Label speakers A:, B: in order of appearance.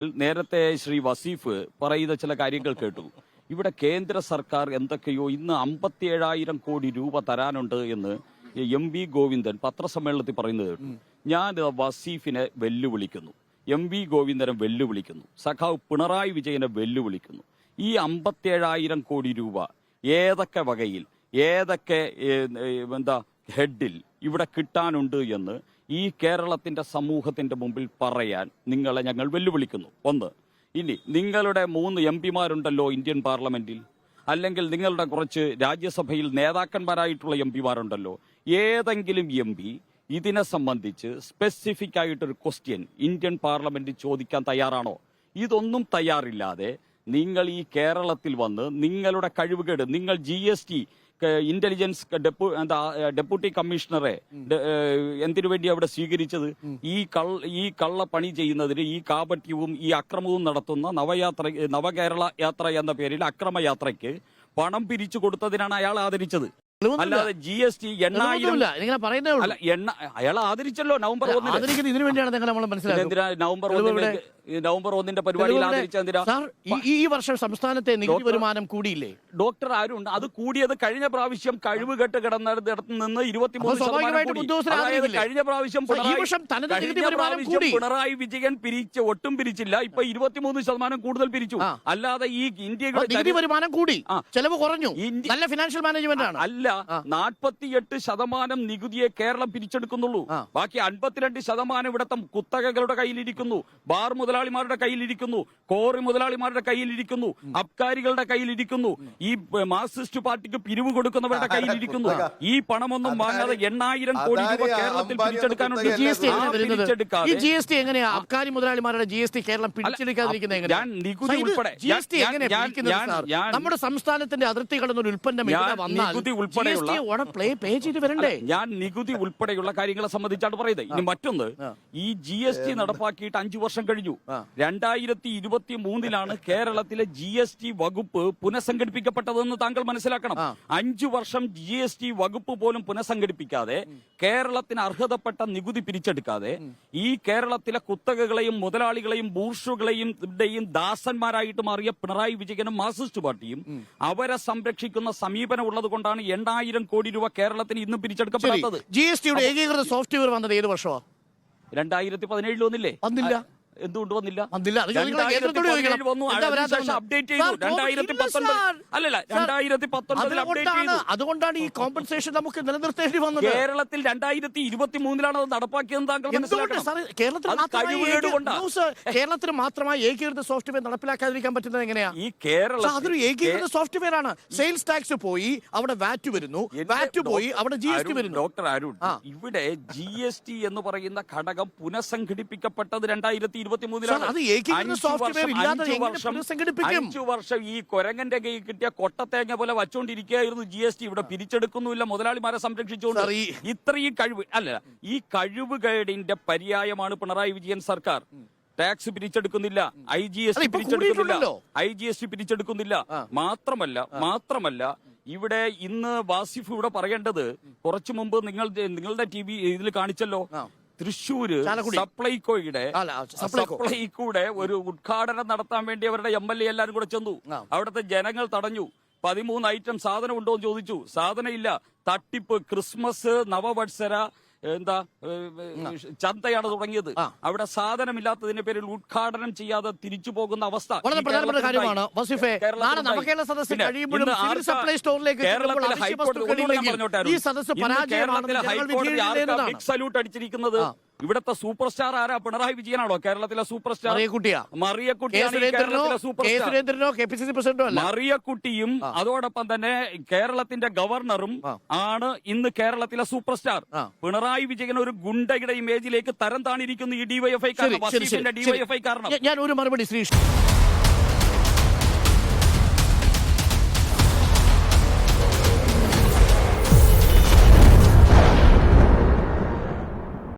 A: നേരത്തെ ശ്രീ വസീഫ് പറയുന്ന ചില കാര്യങ്ങൾ കേട്ടു. ഇവിടെ കേന്ദ്ര സർക്കാർ എന്തൊക്കെയോ ഇന്ന് 57,000 കോടി രൂപ തരാനുണ്ട് എന്ന് MV ഗോവിന്ദൻ പത്രസമ്മേളനത്തിൽ പറയുന്നത് കേട്ടു. ഞാൻ വസീഫിനെ വെല്ലുവിളിക്കുന്നു, MV ഗോവിന്ദനെ വെല്ലുവിളിക്കുന്നു, സഖാവ് പിണറായി വിജയനെ വെല്ലുവിളിക്കുന്നു. ഈ 57,000 കോടി രൂപ ഏതൊക്കെ വകയിൽ, ഏതൊക്കെ ഹെഡിൽ ഇവിടെ കിട്ടാനുണ്ട് എന്ന് ഈ കേരളത്തിന്റെ സമൂഹത്തിന്റെ മുമ്പിൽ പറയാൻ നിങ്ങളെ ഞങ്ങൾ വെല്ലുവിളിക്കുന്നു. ഒന്ന്, ഇനി നിങ്ങളുടെ 3 MP-മാരുണ്ടല്ലോ ഇന്ത്യൻ പാർലമെന്റിൽ, അല്ലെങ്കിൽ നിങ്ങളുടെ കുറച്ച് രാജ്യസഭയിൽ നേതാക്കന്മാരായിട്ടുള്ള MP-മാരുണ്ടല്ലോ, ഏതെങ്കിലും MP ഇതിനെ സംബന്ധിച്ച് സ്പെസിഫിക് ആയിട്ടൊരു ക്വസ്റ്റ്യൻ ഇന്ത്യൻ പാർലമെന്റിൽ ചോദിക്കാൻ തയ്യാറാണോ? ഇതൊന്നും തയ്യാറില്ലാതെ നിങ്ങൾ ഈ കേരളത്തിൽ വന്ന് നിങ്ങളുടെ കഴിവുകേട്, നിങ്ങൾ GST ഇന്റലിജൻസ് ഡെപ്യൂട്ടി കമ്മീഷണറെ എന്തിനു വേണ്ടി അവിടെ സ്വീകരിച്ചത്? ഈ കള്ള പണി ചെയ്യുന്നതിന്, ഈ കാപട്യവും ഈ അക്രമവും നടത്തുന്ന നവകേരള യാത്ര എന്ന പേരിൽ അക്രമയാത്രയ്ക്ക് പണം പിരിച്ചു കൊടുത്തതിനാണ് അയാൾ ആദരിച്ചത്. അല്ലാതെ GST 8,000 അല്ല, അയാൾ ആദരിച്ചല്ലോ നവംബർ 1
B: ഇതിനു വേണ്ടിയാണ്
A: നവംബർ 1 പരിപാടിയിൽ ആദരിച്ചെന്തിനാ?
B: ഈ വർഷം സംസ്ഥാനത്തെ നികുതി വരുമാനം കൂടിയില്ലേ?
A: ഡോക്ടർ ആരുണ്ട്? അത് കൂടിയത് കഴിഞ്ഞ പ്രാവശ്യം കഴിവുകെട്ട് കിടന്നിടത്ത് നിന്ന് 23%. കഴിഞ്ഞ പ്രാവശ്യം പിണറായി വിജയൻ ഒട്ടും പിരിച്ചില്ല, ഇപ്പൊ 23% കൂടുതൽ പിരിച്ചു. അല്ലാതെ ഈ ഇന്ത്യയുടെ
B: വരുമാനം കൂടി, ചെലവ് കുറഞ്ഞു, നല്ല ഫിനാൻഷ്യൽ മാനേജ്മെന്റ് ആണ്.
A: അല്ല, 48% നികുതിയെ കേരളം പിരിച്ചെടുക്കുന്നുള്ളൂ. ബാക്കി 52% ഇവിടത്തെ കുത്തകകളുടെ കയ്യിലിരിക്കുന്നു, ബാർ മുതലാളിമാരുടെ കയ്യിലിരിക്കുന്നു, കോറി മുതലാളിമാരുടെ കയ്യിലിരിക്കുന്നു, അബ്കാരികളുടെ കയ്യിലിരിക്കുന്നു, ഈ മാർക്സിസ്റ്റ് പാർട്ടിക്ക് പിരിവ് കൊടുക്കുന്നവരുടെ കയ്യിലിരിക്കുന്നു. ഈ പണമൊന്നും വാങ്ങാതെ 8,000 കോടി രൂപ കേരളത്തിൽ പിരിച്ചെടുക്കാനുണ്ട്.
B: ഈ GST എങ്ങനെയാ അബ്കാരി മുതലാളിമാരുടെ GST കേരളം പിടിച്ചെടുക്കാതിരിക്കുന്നത്?
A: ഞാൻ നികുതി ഉൾപ്പെടെ
B: നമ്മുടെ സംസ്ഥാനത്തിന്റെ അതിർത്തി കടന്നൊരു ഉൽപ്പന്നം
A: നികുതി ഞാൻ നികുതി ഉൾപ്പെടെയുള്ള കാര്യങ്ങളെ സംബന്ധിച്ചാണ് പറയുന്നത്. ഇനി മറ്റൊന്ന്, ഈ GST നടപ്പാക്കിയിട്ട് 5 വർഷം കഴിഞ്ഞു. 2023 കേരളത്തിലെ GST വകുപ്പ് പുനഃസംഘടിപ്പിക്കപ്പെട്ടതെന്ന് താങ്കൾ മനസ്സിലാക്കണം. 5 വർഷം GST വകുപ്പ് പോലും പുനഃസംഘടിപ്പിക്കാതെ, കേരളത്തിന് അർഹതപ്പെട്ട നികുതി പിരിച്ചെടുക്കാതെ, ഈ കേരളത്തിലെ കുത്തകകളെയും മുതലാളികളെയും ബൂർഷുകളെയും ദാസന്മാരായിട്ട് മാറിയ പിണറായി വിജയനും മാർക്സിസ്റ്റ് പാർട്ടിയും അവരെ സംരക്ഷിക്കുന്ന സമീപനം ഉള്ളത് കൊണ്ടാണ് 8,000 കോടി രൂപ കേരളത്തിന് ഇന്നും പിരിച്ചെടുക്കപ്പെടാത്തത്.
B: GSTയുടെ ഏകീകൃത സോഫ്റ്റ്വെയർ വന്നത് ഏത് വർഷമാണ്?
A: 2017 വന്നില്ലേ?
B: വന്നില്ല.
A: എന്തുകൊണ്ട് വന്നില്ല?
B: അതുകൊണ്ടാണ് ഈ കോമ്പൻസേഷൻ നമുക്ക് നിലനിർത്തേണ്ടി വന്നത്.
A: കേരളത്തിൽ 2023 അത് നടപ്പാക്കിയെന്ന് താങ്കൾ
B: കേരളത്തിന് മാത്രമായി ഏകീകൃത സോഫ്റ്റ്വെയർ നടപ്പിലാക്കാതിരിക്കാൻ പറ്റുന്നത് എങ്ങനെയാ?
A: ഈ കേരളം
B: അതൊരു ഏകീകൃത സോഫ്റ്റ്വെയർ ആണ്. സെയിൽസ് ടാക്സ് പോയി, അവിടെ വാറ്റ് വരുന്നു, വാറ്റ് പോയി, അവിടെ GST വരുന്നു.
A: ഡോക്ടർ അരുൺ, ഇവിടെ GST എന്ന് പറയുന്ന ഘടകം പുനഃസംഘടിപ്പിക്കപ്പെട്ടത് 2023 5 വർഷം ഈ കൊരങ്ങന്റെ കയ്യിൽ കിട്ടിയ കൊട്ടത്തേങ്ങ പോലെ വച്ചോണ്ടിരിക്കുകയായിരുന്നു GST. ഇവിടെ പിരിച്ചെടുക്കുന്നുമില്ല, മുതലാളിമാരെ സംരക്ഷിച്ചുകൊണ്ട്. ഇത്രയും കഴിവ് അല്ല, ഈ കഴിവുകേടിന്റെ പര്യായമാണ് പിണറായി വിജയൻ സർക്കാർ. ടാക്സ് പിരിച്ചെടുക്കുന്നില്ല, IGST പിരിച്ചെടുക്കുന്നില്ല. മാത്രമല്ല ഇവിടെ ഇന്ന് വാസിഫ് ഇവിടെ പറയേണ്ടത്, കുറച്ചു മുമ്പ് നിങ്ങളുടെ TV ഇതിൽ കാണിച്ചല്ലോ, തൃശ്ശൂര് സപ്ലൈകോയുടെ ഒരു ഉദ്ഘാടനം നടത്താൻ വേണ്ടി അവരുടെ MLA എല്ലാരും കൂടെ ചെന്നു. അവിടുത്തെ ജനങ്ങൾ തടഞ്ഞു. 13 ഐറ്റം സാധനം ഉണ്ടോ എന്ന് ചോദിച്ചു. സാധനം ഇല്ല. തട്ടിപ്പ്, ക്രിസ്മസ്, നവവത്സര ചന്തയാണ് തുടങ്ങിയത്. അവിടെ സാധനമില്ലാത്തതിന്റെ പേരിൽ ഉദ്ഘാടനം ചെയ്യാതെ തിരിച്ചു പോകുന്ന അവസ്ഥ.
B: പ്രധാനപ്പെട്ട കാര്യമാണ്
A: സല്യൂട്ട് അടിച്ചിരിക്കുന്നത്. ഇവിടത്തെ സൂപ്പർ സ്റ്റാർ ആരാ? പിണറായി വിജയനാണോ? കേരളത്തിലെ സൂപ്പർ സ്റ്റാർ മറിയക്കുട്ടിയും അതോടൊപ്പം തന്നെ കേരളത്തിന്റെ ഗവർണറും ആണ് ഇന്ന് കേരളത്തിലെ സൂപ്പർ സ്റ്റാർ. പിണറായി വിജയൻ ഒരു ഗുണ്ടയുടെ ഇമേജിലേക്ക് തരം താണിരിക്കുന്നു ഈ DYFI കാരണം.
B: ഞാൻ ഒരു മറുപടി ശ്രീ